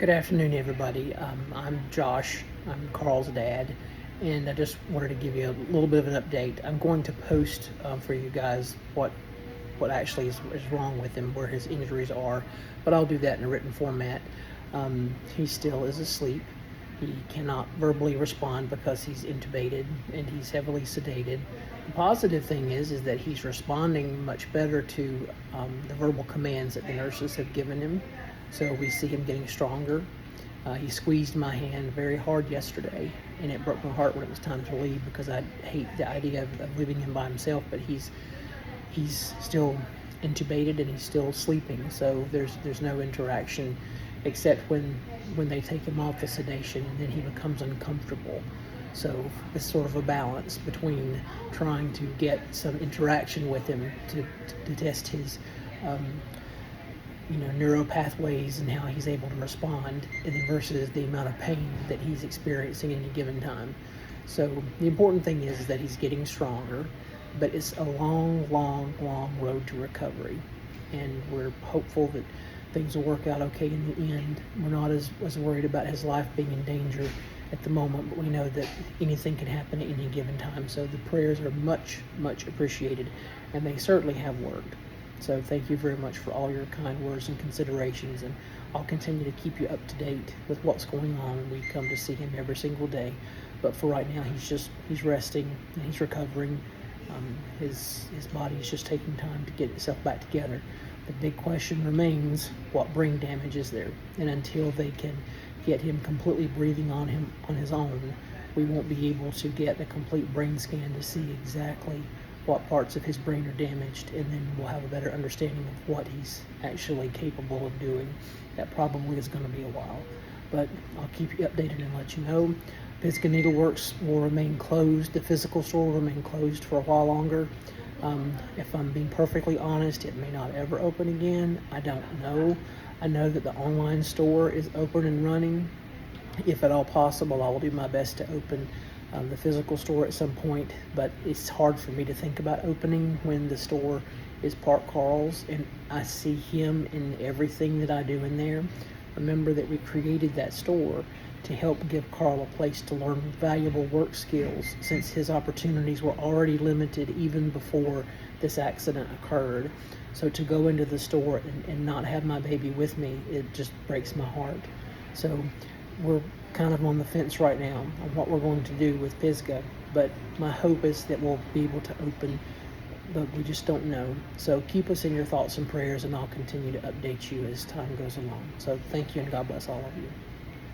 Good afternoon, everybody. I'm Josh. I'm Carl's dad, and I just wanted to give you a little bit of an update. I'm going to post for you guys what actually is wrong with him, where his injuries are, but I'll do that in a written format. He still is asleep. He cannot verbally respond because he's intubated and he's heavily sedated. The positive thing is that he's responding much better to the verbal commands that the nurses have given him. So we see him getting stronger. He squeezed my hand very hard yesterday, and it broke my heart when it was time to leave because I hate the idea of leaving him by himself. But he's still intubated and he's still sleeping, so there's no interaction except when they take him off the sedation, and then he becomes uncomfortable. So it's sort of a balance between trying to get some interaction with him to test his neural pathways and how he's able to respond, and then versus the amount of pain that he's experiencing at any given time. So the important thing is that he's getting stronger, but it's a long, long, long road to recovery, and we're hopeful that things will work out okay in the end. We're not as worried about his life being in danger at the moment, but we know that anything can happen at any given time. So the prayers are much, much appreciated, and they certainly have worked. So thank you very much for all your kind words and considerations, and I'll continue to keep you up to date with what's going on when we come to see him every single day. But for right now, he's resting and he's recovering. His body is just taking time to get itself back together. The big question remains, what brain damage is there? And until they can get him completely breathing on his own, we won't be able to get a complete brain scan to see exactly what parts of his brain are damaged, and then we'll have a better understanding of what he's actually capable of doing. That probably is going to be a while, but I'll keep you updated and let you know. Pisgah Needleworks will remain closed. The physical store will remain closed for a while longer. If I'm being perfectly honest, it may not ever open again. I don't know. I know that the online store is open and running. If at all possible, I will do my best to open the physical store at some point, but it's hard for me to think about opening when the store is part Carl's and I see him in everything that I do in there. Remember that we created that store to help give Carl a place to learn valuable work skills, since his opportunities were already limited even before this accident occurred. So to go into the store and not have my baby with me, it just breaks my heart. So we're kind of on the fence right now on what we're going to do with Pisgah, but my hope is that we'll be able to open, but we just don't know. So keep us in your thoughts and prayers, and I'll continue to update you as time goes along. So thank you, and God bless all of you.